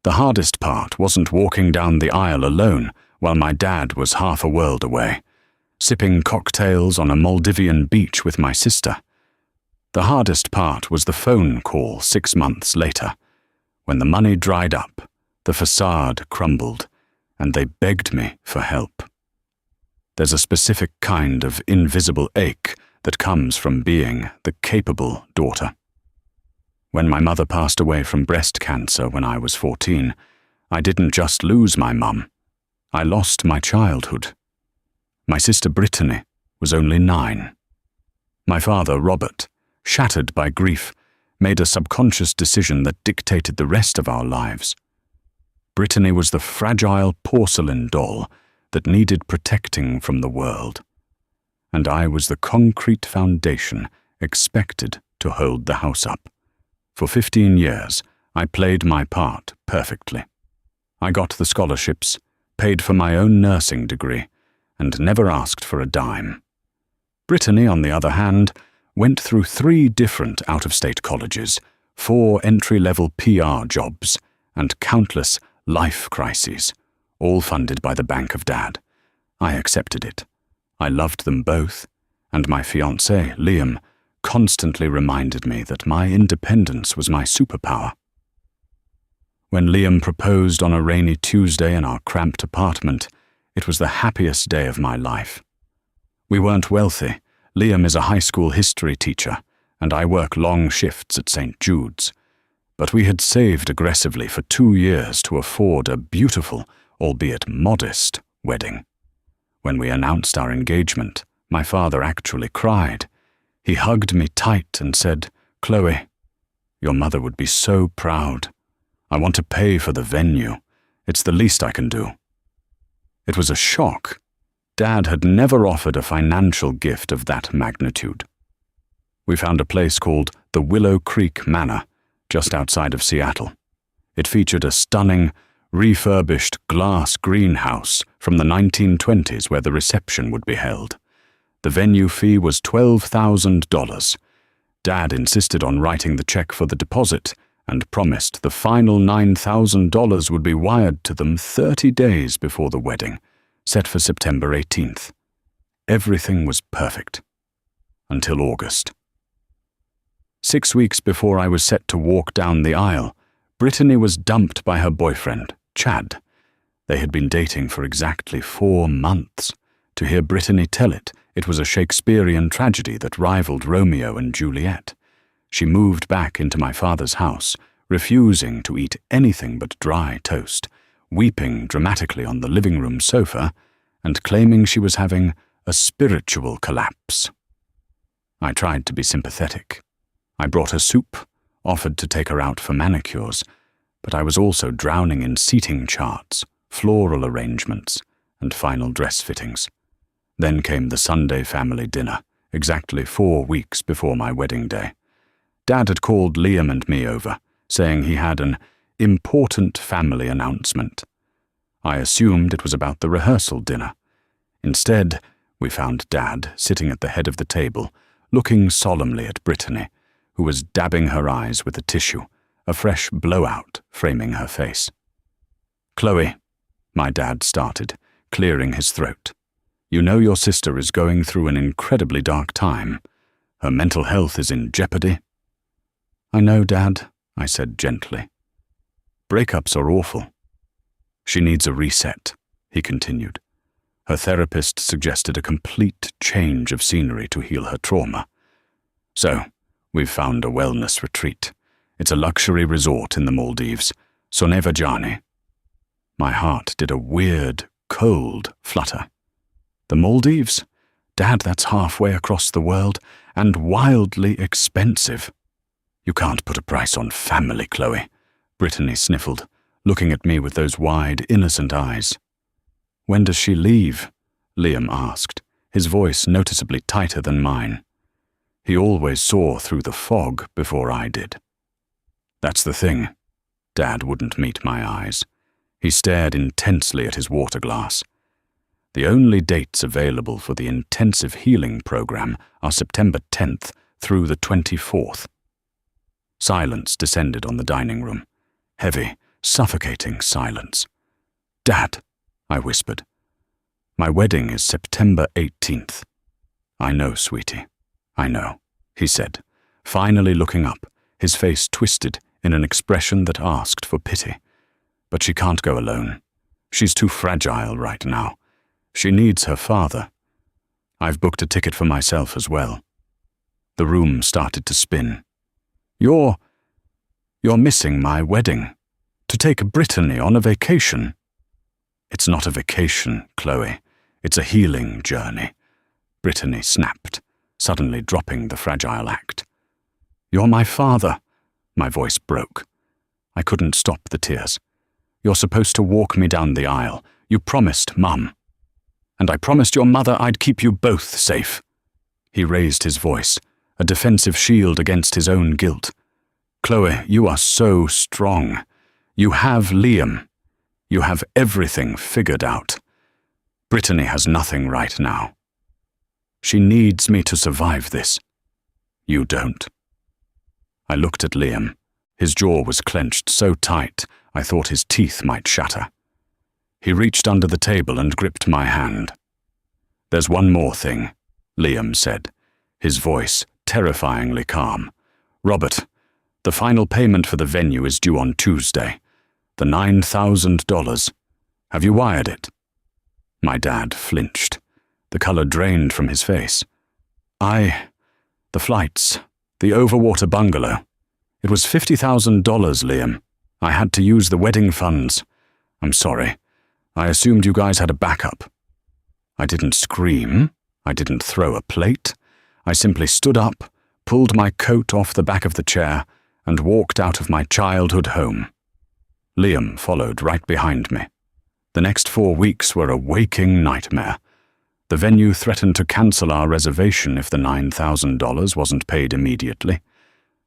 The hardest part wasn't walking down the aisle alone while my dad was half a world away, sipping cocktails on a Maldivian beach with my sister. The hardest part was the phone call 6 months later, when the money dried up, the facade crumbled, and they begged me for help. There's a specific kind of invisible ache that comes from being the capable daughter. When my mother passed away from breast cancer when I was 14, I didn't just lose my mum. I lost my childhood. My sister Brittany was only 9. My father, Robert, shattered by grief, made a subconscious decision that dictated the rest of our lives. Brittany was the fragile porcelain doll that needed protecting from the world, and I was the concrete foundation expected to hold the house up. For 15 years, I played my part perfectly. I got the scholarships, paid for my own nursing degree, and never asked for a dime. Brittany, on the other hand, went through 3 different out-of-state colleges, 4 entry-level PR jobs, and countless life crises, all funded by the Bank of Dad. I accepted it. I loved them both, and my fiancé, Liam, constantly reminded me that my independence was my superpower. When Liam proposed on a rainy Tuesday in our cramped apartment, it was the happiest day of my life. We weren't wealthy. Liam is a high school history teacher, and I work long shifts at St. Jude's. But we had saved aggressively for 2 years to afford a beautiful, albeit modest, wedding. When we announced our engagement, my father actually cried. He hugged me tight and said, "Chloe, your mother would be so proud. I want to pay for the venue. It's the least I can do." It was a shock. Dad had never offered a financial gift of that magnitude. We found a place called the Willow Creek Manor, just outside of Seattle. It featured a stunning, refurbished glass greenhouse from the 1920s where the reception would be held. The venue fee was $12,000. Dad insisted on writing the check for the deposit and promised the final $9,000 would be wired to them 30 days before the wedding, set for September 18th. Everything was perfect. Until August. 6 weeks before I was set to walk down the aisle, Brittany was dumped by her boyfriend, Chad. They had been dating for exactly 4 months. To hear Brittany tell it, it was a Shakespearean tragedy that rivaled Romeo and Juliet. She moved back into my father's house, refusing to eat anything but dry toast, weeping dramatically on the living room sofa, and claiming she was having a spiritual collapse. I tried to be sympathetic. I brought her soup, offered to take her out for manicures, but I was also drowning in seating charts, floral arrangements, and final dress fittings. Then came the Sunday family dinner, exactly 4 weeks before my wedding day. Dad had called Liam and me over, saying he had an important family announcement. I assumed it was about the rehearsal dinner. Instead, we found Dad sitting at the head of the table, looking solemnly at Brittany, who was dabbing her eyes with a tissue, a fresh blowout framing her face. "Chloe," my dad started, clearing his throat. "You know your sister is going through an incredibly dark time. Her mental health is in jeopardy." "I know, Dad," I said gently. "Breakups are awful." "She needs a reset," he continued. Her therapist suggested a complete change of scenery to heal her trauma. "So, we've found a wellness retreat. It's a luxury resort in the Maldives, Sonevajani." My heart did a weird, cold flutter. The Maldives? Dad, that's halfway across the world, and wildly expensive. "You can't put a price on family, Chloe," Brittany sniffled, looking at me with those wide, innocent eyes. "When does she leave?" Liam asked, his voice noticeably tighter than mine. He always saw through the fog before I did. "That's the thing." Dad wouldn't meet my eyes. He stared intensely at his water glass. "The only dates available for the intensive healing program are September 10th through the 24th. Silence descended on the dining room. Heavy, suffocating silence. "Dad," I whispered. "My wedding is September 18th. "I know, sweetie, I know," he said, finally looking up, his face twisted in an expression that asked for pity. "But she can't go alone. She's too fragile right now. She needs her father. I've booked a ticket for myself as well." The room started to spin. You're missing my wedding. To take Brittany on a vacation." "It's not a vacation, Chloe. It's a healing journey," Brittany snapped, suddenly dropping the fragile act. "You're my father." My voice broke. I couldn't stop the tears. "You're supposed to walk me down the aisle. You promised, Mum. And I promised your mother I'd keep you both safe." He raised his voice, a defensive shield against his own guilt. "Chloe, you are so strong. You have Liam. You have everything figured out. Brittany has nothing right now. She needs me to survive this. You don't." I looked at Liam. His jaw was clenched so tight I thought his teeth might shatter. He reached under the table and gripped my hand. "There's one more thing," Liam said, his voice terrifyingly calm. "Robert, the final payment for the venue is due on Tuesday. The $9,000. Have you wired it?" My dad flinched. The color drained from his face. The flights, the overwater bungalow. It was $50,000, Liam. I had to use the wedding funds. I'm sorry. I assumed you guys had a backup." I didn't scream. I didn't throw a plate. I simply stood up, pulled my coat off the back of the chair, and walked out of my childhood home. Liam followed right behind me. The next 4 weeks were a waking nightmare. The venue threatened to cancel our reservation if the $9,000 wasn't paid immediately.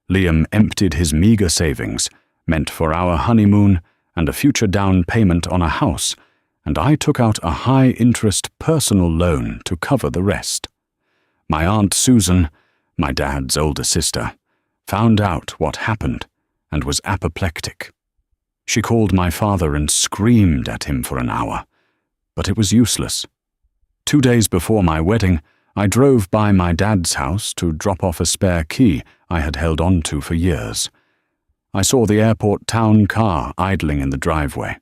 Liam emptied his meager savings, meant for our honeymoon and a future down payment on a house, and I took out a high-interest personal loan to cover the rest. My Aunt Susan, my dad's older sister, found out what happened and was apoplectic. She called my father and screamed at him for an hour, but it was useless. 2 days before my wedding, I drove by my dad's house to drop off a spare key I had held on to for years. I saw the airport town car idling in the driveway.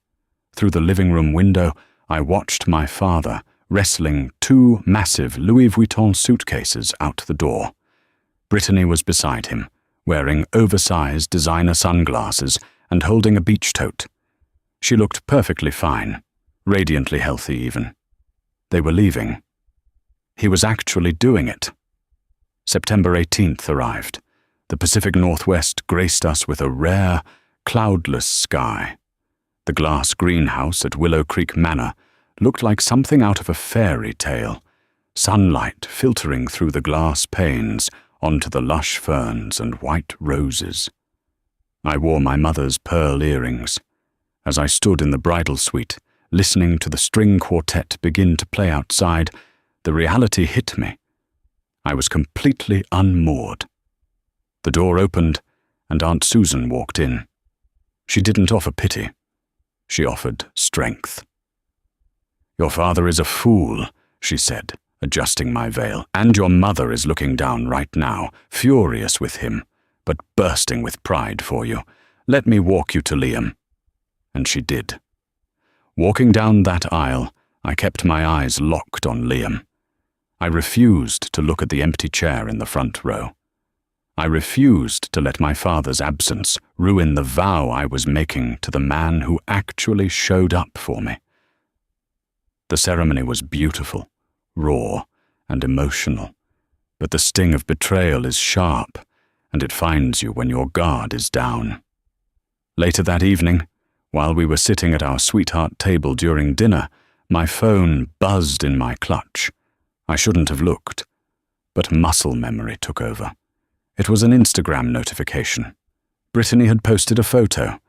Through the living room window, I watched my father wrestling 2 massive Louis Vuitton suitcases out the door. Brittany was beside him, wearing oversized designer sunglasses and holding a beach tote. She looked perfectly fine, radiantly healthy even. They were leaving. He was actually doing it. September 18th arrived. The Pacific Northwest graced us with a rare, cloudless sky. The glass greenhouse at Willow Creek Manor looked like something out of a fairy tale, sunlight filtering through the glass panes onto the lush ferns and white roses. I wore my mother's pearl earrings. As I stood in the bridal suite, listening to the string quartet begin to play outside, the reality hit me. I was completely unmoored. The door opened, and Aunt Susan walked in. She didn't offer pity. She offered strength. "Your father is a fool," she said, adjusting my veil, "and your mother is looking down right now, furious with him, but bursting with pride for you. Let me walk you to Liam." And she did. Walking down that aisle, I kept my eyes locked on Liam. I refused to look at the empty chair in the front row. I refused to let my father's absence ruin the vow I was making to the man who actually showed up for me. The ceremony was beautiful, raw, and emotional, but the sting of betrayal is sharp, and it finds you when your guard is down. Later that evening, while we were sitting at our sweetheart table during dinner, my phone buzzed in my clutch. I shouldn't have looked, but muscle memory took over. It was an Instagram notification. Brittany had posted a photo.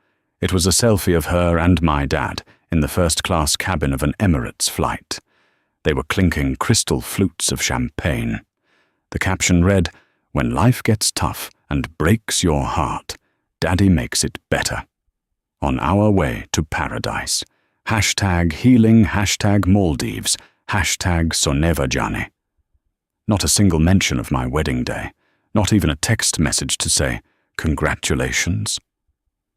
It was a selfie of her and my dad in the first-class cabin of an Emirates flight. They were clinking crystal flutes of champagne. The caption read, "When life gets tough and breaks your heart, Daddy makes it better." On our way to paradise. #healing, #Maldives, #sonevajani. Not a single mention of my wedding day, not even a text message to say, "Congratulations."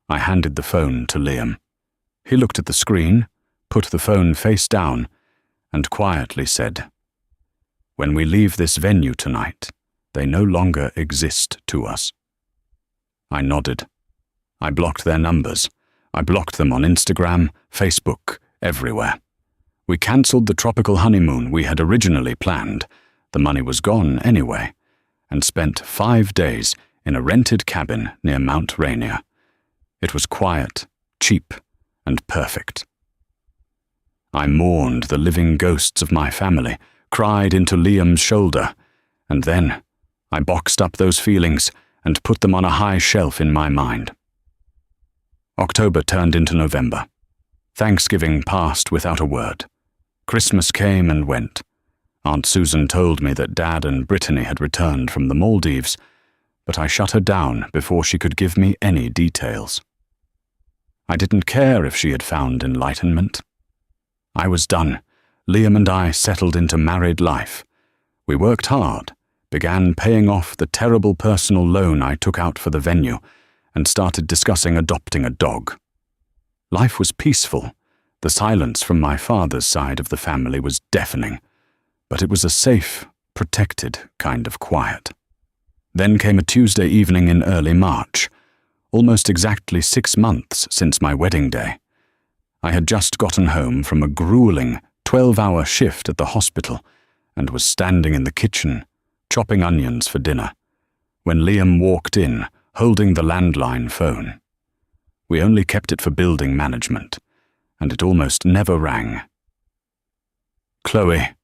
I handed the phone to Liam. He looked at the screen, put the phone face down, and quietly said, "When we leave this venue tonight, they no longer exist to us." I nodded. I blocked their numbers. I blocked them on Instagram, Facebook, everywhere. We cancelled the tropical honeymoon we had originally planned, the money was gone anyway, and spent 5 days in a rented cabin near Mount Rainier. It was quiet, cheap, and perfect. I mourned the living ghosts of my family, cried into Liam's shoulder, and then I boxed up those feelings and put them on a high shelf in my mind. October turned into November. Thanksgiving passed without a word. Christmas came and went. Aunt Susan told me that Dad and Brittany had returned from the Maldives, but I shut her down before she could give me any details. I didn't care if she had found enlightenment. I was done. Liam and I settled into married life. We worked hard, began paying off the terrible personal loan I took out for the venue, and started discussing adopting a dog. Life was peaceful. The silence from my father's side of the family was deafening, but it was a safe, protected kind of quiet. Then came a Tuesday evening in early March, almost exactly 6 months since my wedding day. I had just gotten home from a grueling 12-hour shift at the hospital and was standing in the kitchen, chopping onions for dinner, when Liam walked in, holding the landline phone. We only kept it for building management, and it almost never rang. "Chloe,"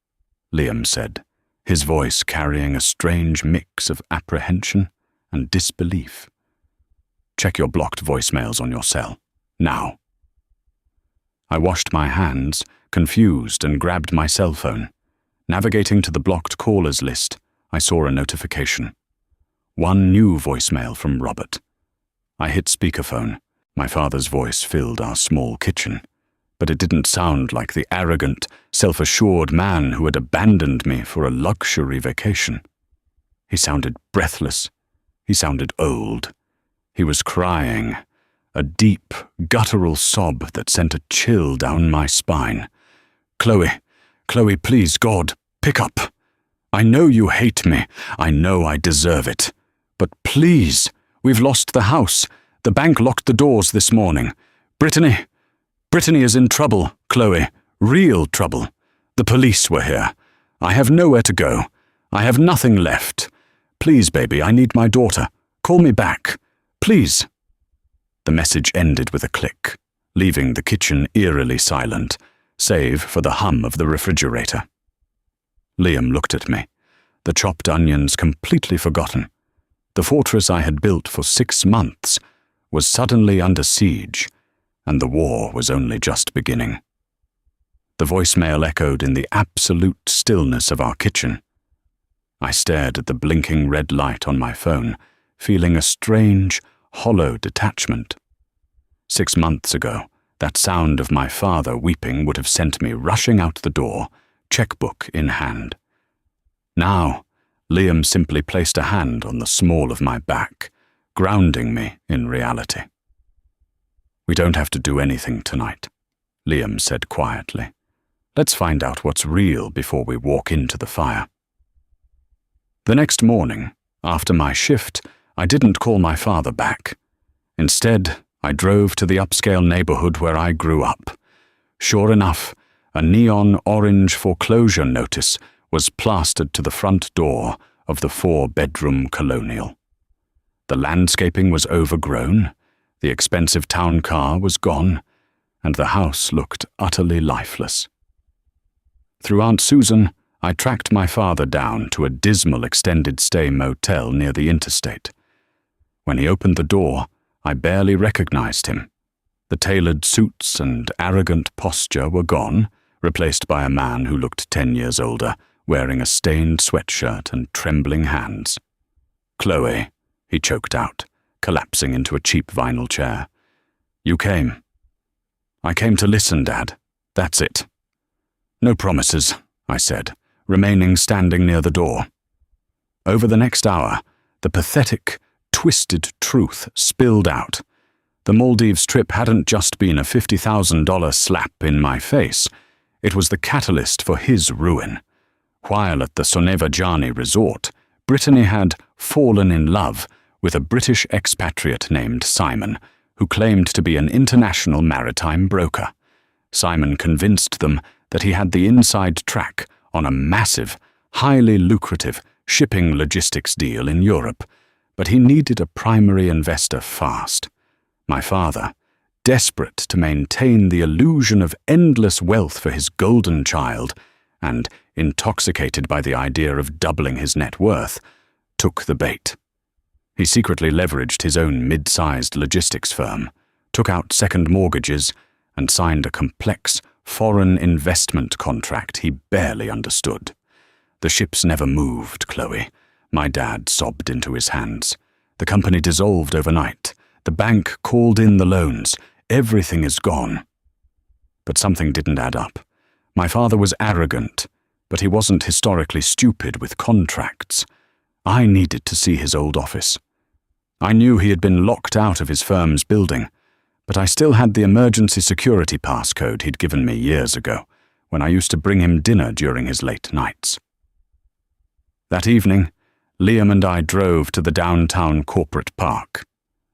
Liam said, his voice carrying a strange mix of apprehension and disbelief. "Check your blocked voicemails on your cell, now." I washed my hands, confused, and grabbed my cell phone. Navigating to the blocked callers list, I saw a notification. One new voicemail from Robert. I hit speakerphone. My father's voice filled our small kitchen, but it didn't sound like the arrogant, self-assured man who had abandoned me for a luxury vacation. He sounded breathless. He sounded old. He was crying, a deep, guttural sob that sent a chill down my spine. Chloe, please, God, pick up. I know you hate me. I know I deserve it. But please, we've lost the house. The bank locked the doors this morning. Brittany is in trouble, Chloe. Real trouble. The police were here. I have nowhere to go. I have nothing left. Please, baby, I need my daughter. Call me back. Please. The message ended with a click, leaving the kitchen eerily silent, save for the hum of the refrigerator. Liam looked at me, the chopped onions completely forgotten. The fortress I had built for 6 months was suddenly under siege, and the war was only just beginning. The voicemail echoed in the absolute stillness of our kitchen. I stared at the blinking red light on my phone, feeling a strange, hollow detachment. 6 months ago, that sound of my father weeping would have sent me rushing out the door, checkbook in hand. Now, Liam simply placed a hand on the small of my back, grounding me in reality. "We don't have to do anything tonight," Liam said quietly. "Let's find out what's real before we walk into the fire." The next morning, after my shift, I didn't call my father back. Instead, I drove to the upscale neighborhood where I grew up. Sure enough, a neon orange foreclosure notice was plastered to the front door of the 4-bedroom colonial. The landscaping was overgrown, the expensive town car was gone, and the house looked utterly lifeless. Through Aunt Susan, I tracked my father down to a dismal extended-stay motel near the interstate. When he opened the door, I barely recognized him. The tailored suits and arrogant posture were gone, replaced by a man who looked 10 years older, wearing a stained sweatshirt and trembling hands. "Chloe," he choked out, collapsing into a cheap vinyl chair. You came. I came to listen, Dad. That's it. No promises, I said, remaining standing near the door. Over the next hour, the pathetic, twisted truth spilled out. The Maldives trip hadn't just been a $50,000 slap in my face. It was the catalyst for his ruin. While at the Sonevajani resort, Brittany had fallen in love with a British expatriate named Simon, who claimed to be an international maritime broker. Simon convinced them that he had the inside track on a massive, highly lucrative shipping logistics deal in Europe, but he needed a primary investor fast. My father, desperate to maintain the illusion of endless wealth for his golden child, and intoxicated by the idea of doubling his net worth, took the bait. He secretly leveraged his own mid-sized logistics firm, took out second mortgages, and signed a complex foreign investment contract he barely understood. The ships never moved, Chloe. My dad sobbed into his hands. The company dissolved overnight. The bank called in the loans. Everything is gone. But something didn't add up. My father was arrogant, but he wasn't historically stupid with contracts. I needed to see his old office. I knew he had been locked out of his firm's building, but I still had the emergency security passcode he'd given me years ago, when I used to bring him dinner during his late nights. That evening, Liam and I drove to the downtown corporate park.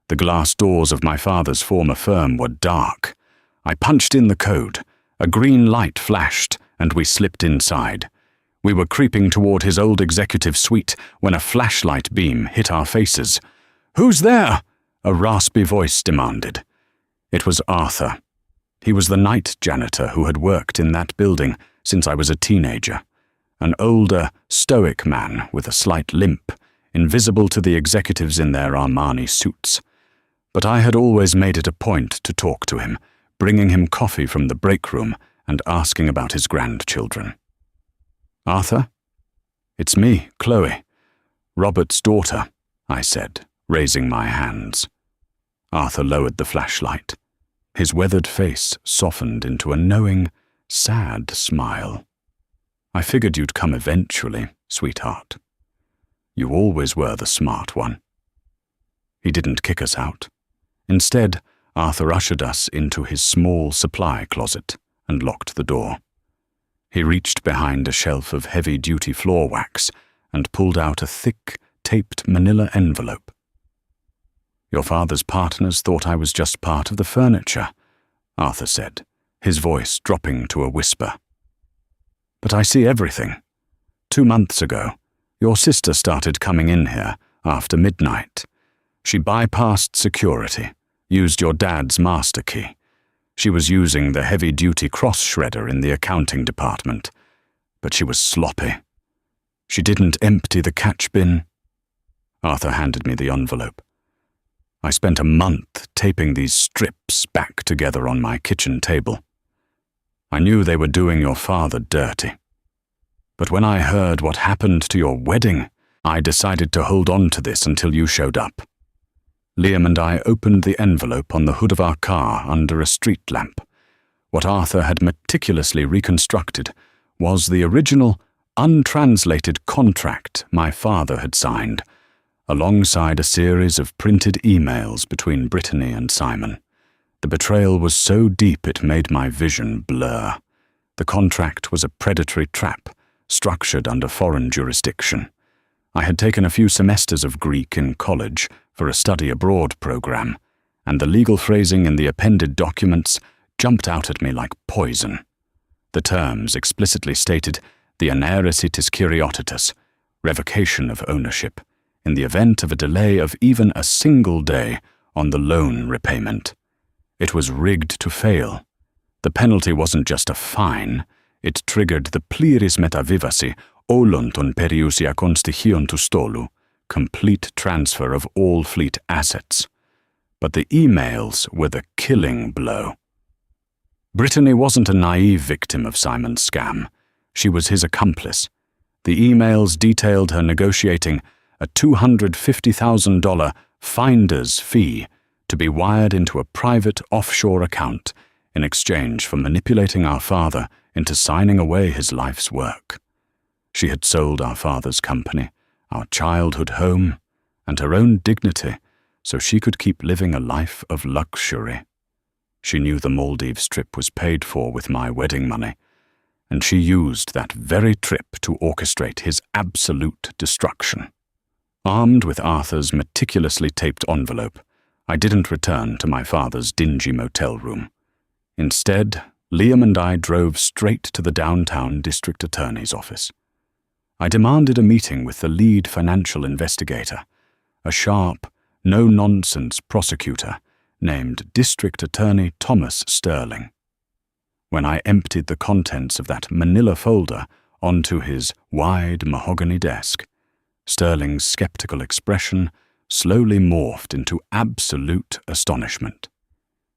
The glass doors of my father's former firm were dark. I punched in the code. A green light flashed, and we slipped inside. We were creeping toward his old executive suite when a flashlight beam hit our faces. "Who's there?" a raspy voice demanded. It was Arthur. He was the night janitor who had worked in that building since I was a teenager. An older, stoic man with a slight limp, invisible to the executives in their Armani suits. But I had always made it a point to talk to him, bringing him coffee from the break room and asking about his grandchildren. "Arthur? It's me, Chloe. Robert's daughter," I said, raising my hands. Arthur lowered the flashlight. His weathered face softened into a knowing, sad smile. "I figured you'd come eventually, sweetheart. You always were the smart one." He didn't kick us out. Instead, Arthur ushered us into his small supply closet and locked the door. He reached behind a shelf of heavy-duty floor wax and pulled out a thick, taped manila envelope. "Your father's partners thought I was just part of the furniture," Arthur said, his voice dropping to a whisper. "But I see everything. 2 months ago, your sister started coming in here after midnight. She bypassed security, used your dad's master key. She was using the heavy-duty cross-shredder in the accounting department, but she was sloppy. She didn't empty the catch bin." Arthur handed me the envelope. I spent a month taping these strips back together on my kitchen table. I knew they were doing your father dirty. But when I heard what happened to your wedding, I decided to hold on to this until you showed up. Liam and I opened the envelope on the hood of our car under a street lamp. What Arthur had meticulously reconstructed was the original, untranslated contract my father had signed, alongside a series of printed emails between Brittany and Simon. The betrayal was so deep it made my vision blur. The contract was a predatory trap, structured under foreign jurisdiction. I had taken a few semesters of Greek in college for a study abroad program, and the legal phrasing in the appended documents jumped out at me like poison. The terms explicitly stated the aneresitis curiotitas, revocation of ownership, in the event of a delay of even a single day on the loan repayment. It was rigged to fail. The penalty wasn't just a fine, it triggered the pliris metavivasi olonton periusia constigion to stolu, complete transfer of all fleet assets. But the emails were the killing blow. Brittany wasn't a naive victim of Simon's scam. She was his accomplice. The emails detailed her negotiating a $250,000 finder's fee to be wired into a private offshore account in exchange for manipulating our father into signing away his life's work. She had sold our father's company, our childhood home, and her own dignity so she could keep living a life of luxury. She knew the Maldives trip was paid for with my wedding money, and she used that very trip to orchestrate his absolute destruction. Armed with Arthur's meticulously taped envelope, I didn't return to my father's dingy motel room. Instead, Liam and I drove straight to the downtown district attorney's office. I demanded a meeting with the lead financial investigator, a sharp, no-nonsense prosecutor named District Attorney Thomas Sterling. When I emptied the contents of that manila folder onto his wide mahogany desk, Sterling's skeptical expression slowly morphed into absolute astonishment.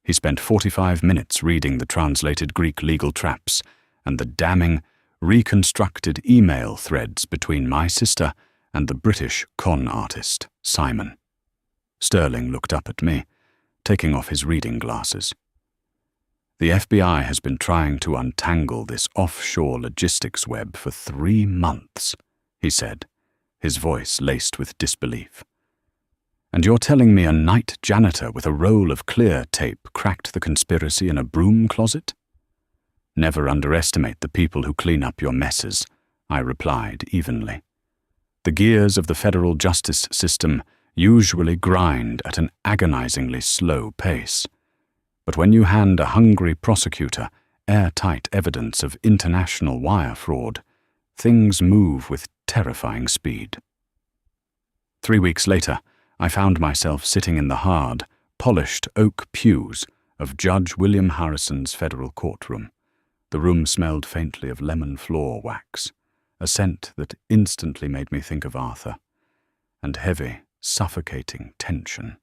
He spent 45 minutes reading the translated Greek legal traps and the damning, reconstructed email threads between my sister and the British con artist, Simon. Sterling looked up at me, taking off his reading glasses. The FBI has been trying to untangle this offshore logistics web for 3 months, he said, his voice laced with disbelief. And you're telling me a night janitor with a roll of clear tape cracked the conspiracy in a broom closet? Never underestimate the people who clean up your messes, I replied evenly. The gears of the federal justice system usually grind at an agonizingly slow pace. But when you hand a hungry prosecutor airtight evidence of international wire fraud, things move with terrifying speed. 3 weeks later, I found myself sitting in the hard, polished oak pews of Judge William Harrison's federal courtroom. The room smelled faintly of lemon floor wax, a scent that instantly made me think of Arthur, and heavy, suffocating tension.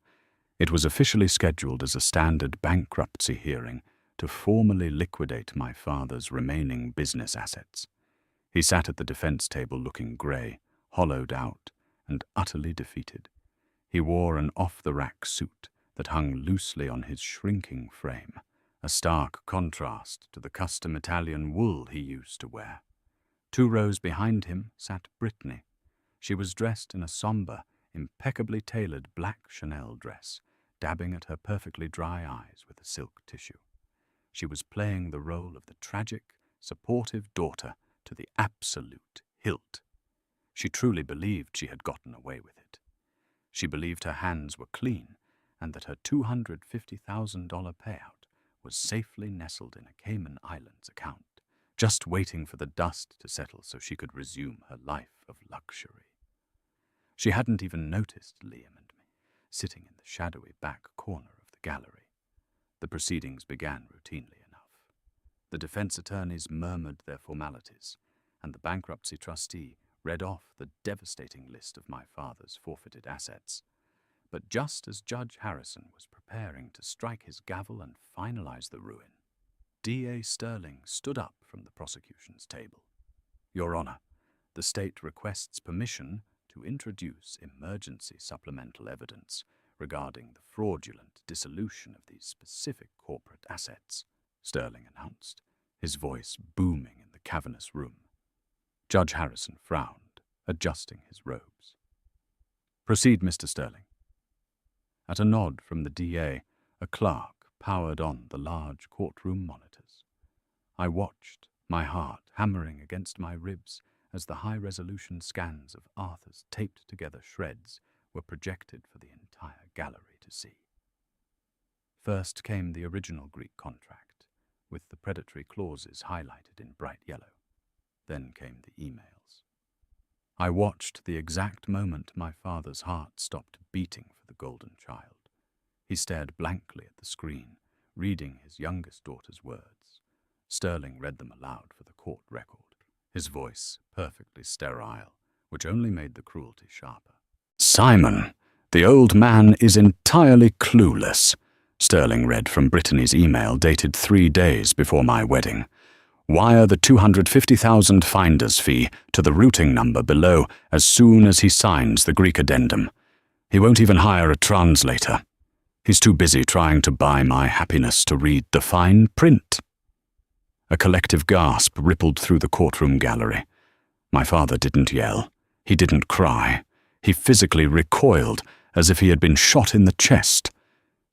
It was officially scheduled as a standard bankruptcy hearing to formally liquidate my father's remaining business assets. He sat at the defense table looking grey, hollowed out, and utterly defeated. He wore an off-the-rack suit that hung loosely on his shrinking frame, a stark contrast to the custom Italian wool he used to wear. 2 rows behind him sat Brittany. She was dressed in a sombre, impeccably tailored black Chanel dress, dabbing at her perfectly dry eyes with a silk tissue. She was playing the role of the tragic, supportive daughter to the absolute hilt. She truly believed she had gotten away with it. She believed her hands were clean and that her $250,000 payout was safely nestled in a Cayman Islands account, just waiting for the dust to settle so she could resume her life of luxury. She hadn't even noticed Liam and me, sitting in the shadowy back corner of the gallery. The proceedings began routinely enough. The defense attorneys murmured their formalities, and the bankruptcy trustee read off the devastating list of my father's forfeited assets. But just as Judge Harrison was preparing to strike his gavel and finalize the ruin, D.A. Sterling stood up from the prosecution's table. Your Honor, the state requests permission to introduce emergency supplemental evidence regarding the fraudulent dissolution of these specific corporate assets, Sterling announced, his voice booming in the cavernous room. Judge Harrison frowned, adjusting his robes. Proceed, Mr. Sterling. At a nod from the DA, a clerk powered on the large courtroom monitors. I watched, my heart hammering against my ribs as the high-resolution scans of Arthur's taped-together shreds were projected for the entire gallery to see. First came the original Greek contract, with the predatory clauses highlighted in bright yellow. Then came the emails. I watched the exact moment my father's heart stopped beating for the golden child. He stared blankly at the screen, reading his youngest daughter's words. Sterling read them aloud for the court record, his voice perfectly sterile, which only made the cruelty sharper. Simon, the old man is entirely clueless, Sterling read from Brittany's email dated 3 days before my wedding. Wire the $250,000 finder's fee to the routing number below as soon as he signs the Greek addendum. He won't even hire a translator. He's too busy trying to buy my happiness to read the fine print." A collective gasp rippled through the courtroom gallery. My father didn't yell. He didn't cry. He physically recoiled as if he had been shot in the chest.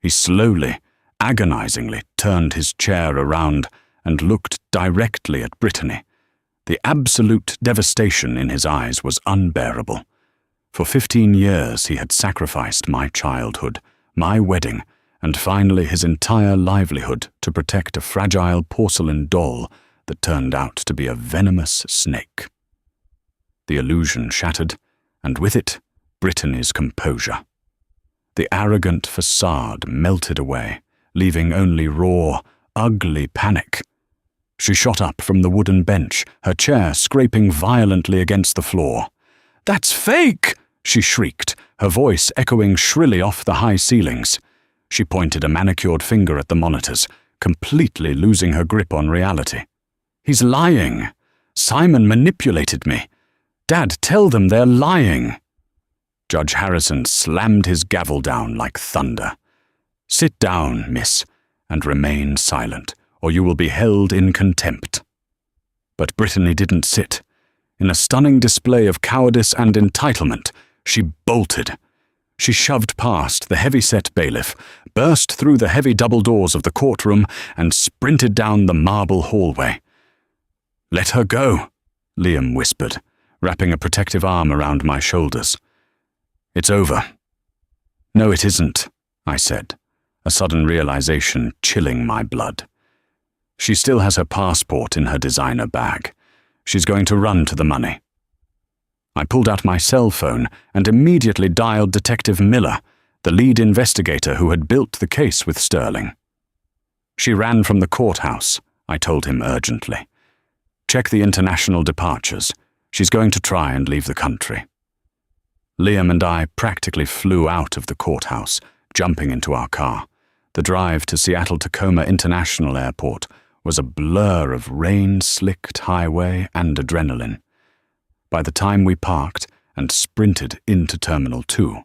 He slowly, agonizingly turned his chair around and looked directly at Brittany. The absolute devastation in his eyes was unbearable. For 15 years he had sacrificed my childhood, my wedding, and finally his entire livelihood to protect a fragile porcelain doll that turned out to be a venomous snake. The illusion shattered, and with it, Brittany's composure. The arrogant facade melted away, leaving only raw, ugly panic. She shot up from the wooden bench, her chair scraping violently against the floor. "That's fake!" she shrieked, her voice echoing shrilly off the high ceilings. She pointed a manicured finger at the monitors, completely losing her grip on reality. "He's lying. Simon manipulated me. Dad, tell them they're lying." Judge Harrison slammed his gavel down like thunder. "Sit down, miss, and remain silent, or you will be held in contempt." But Brittany didn't sit. In a stunning display of cowardice and entitlement, she bolted. She shoved past the heavy-set bailiff, burst through the heavy double doors of the courtroom, and sprinted down the marble hallway. "Let her go," Liam whispered, wrapping a protective arm around my shoulders. "It's over." "No, it isn't," I said, a sudden realization chilling my blood. "She still has her passport in her designer bag. She's going to run to the money." I pulled out my cell phone and immediately dialed Detective Miller, the lead investigator who had built the case with Sterling. "She ran from the courthouse," I told him urgently. "Check the international departures. She's going to try and leave the country." Liam and I practically flew out of the courthouse, jumping into our car. The drive to Seattle-Tacoma International Airport was a blur of rain-slicked highway and adrenaline. By the time we parked and sprinted into Terminal 2,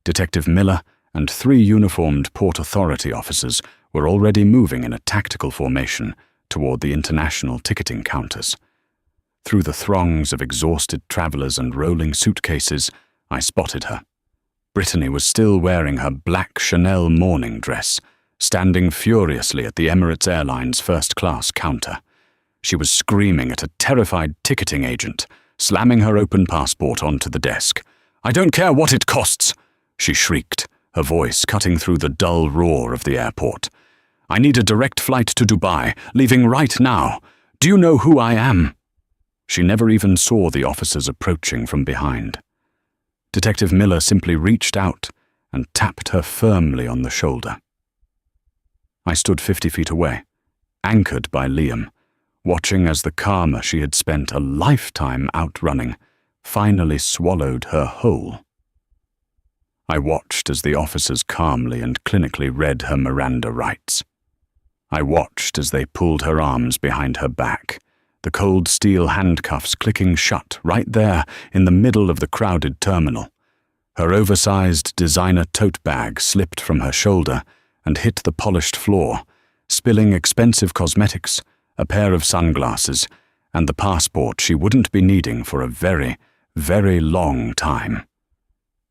Detective Miller and 3 uniformed Port Authority officers were already moving in a tactical formation toward the international ticketing counters. Through the throngs of exhausted travelers and rolling suitcases, I spotted her. Brittany was still wearing her black Chanel morning dress, standing furiously at the Emirates Airlines first-class counter. She was screaming at a terrified ticketing agent, slamming her open passport onto the desk. "I don't care what it costs," she shrieked, her voice cutting through the dull roar of the airport. "I need a direct flight to Dubai, leaving right now. Do you know who I am?" She never even saw the officers approaching from behind. Detective Miller simply reached out and tapped her firmly on the shoulder. I stood 50 feet away, anchored by Liam, watching as the karma she had spent a lifetime outrunning finally swallowed her whole. I watched as the officers calmly and clinically read her Miranda rights. I watched as they pulled her arms behind her back, the cold steel handcuffs clicking shut right there in the middle of the crowded terminal. Her oversized designer tote bag slipped from her shoulder and hit the polished floor, spilling expensive cosmetics, a pair of sunglasses, and the passport she wouldn't be needing for a very, very long time.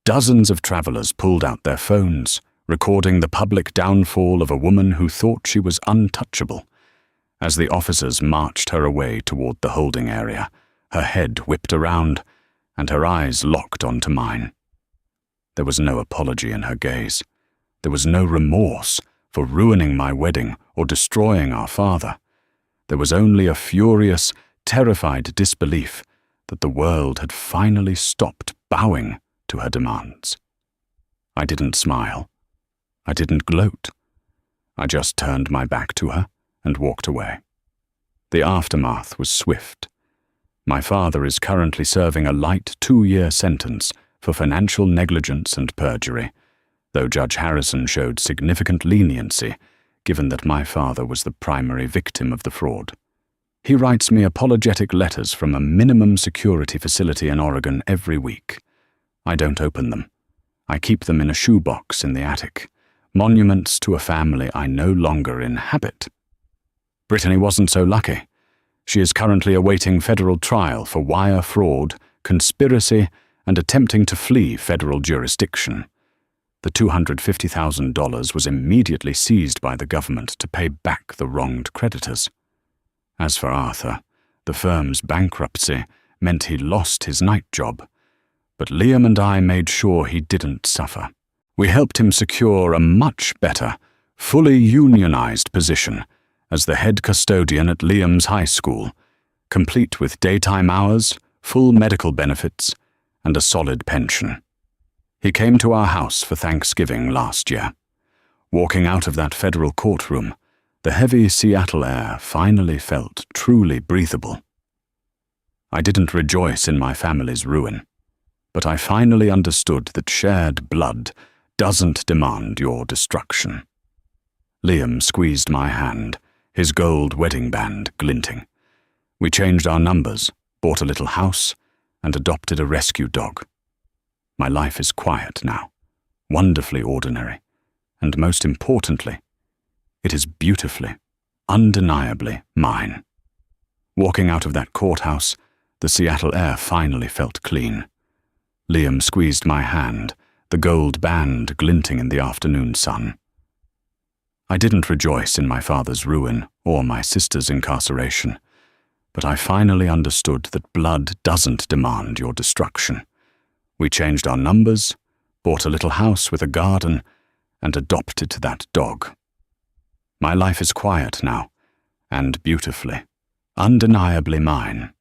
Dozens of travelers pulled out their phones, recording the public downfall of a woman who thought she was untouchable. As the officers marched her away toward the holding area, her head whipped around, and her eyes locked onto mine. There was no apology in her gaze. There was no remorse for ruining my wedding or destroying our father. There was only a furious, terrified disbelief that the world had finally stopped bowing to her demands. I didn't smile. I didn't gloat. I just turned my back to her and walked away. The aftermath was swift. My father is currently serving a light 2-year sentence for financial negligence and perjury, though Judge Harrison showed significant leniency, given that my father was the primary victim of the fraud. He writes me apologetic letters from a minimum security facility in Oregon every week. I don't open them. I keep them in a shoebox in the attic, monuments to a family I no longer inhabit. Brittany wasn't so lucky. She is currently awaiting federal trial for wire fraud, conspiracy, and attempting to flee federal jurisdiction. The $250,000 was immediately seized by the government to pay back the wronged creditors. As for Arthur, the firm's bankruptcy meant he lost his night job, but Liam and I made sure he didn't suffer. We helped him secure a much better, fully unionized position as the head custodian at Liam's high school, complete with daytime hours, full medical benefits, and a solid pension. He came to our house for Thanksgiving last year. Walking out of that federal courtroom, the heavy Seattle air finally felt truly breathable. I didn't rejoice in my family's ruin, but I finally understood that shared blood doesn't demand your destruction. Liam squeezed my hand, his gold wedding band glinting. We changed our numbers, bought a little house, and adopted a rescue dog. My life is quiet now, wonderfully ordinary, and most importantly, it is beautifully, undeniably mine. Walking out of that courthouse, the Seattle air finally felt clean. Liam squeezed my hand, the gold band glinting in the afternoon sun. I didn't rejoice in my father's ruin or my sister's incarceration, but I finally understood that blood doesn't demand your destruction. We changed our numbers, bought a little house with a garden, and adopted that dog. My life is quiet now, and beautifully, undeniably mine.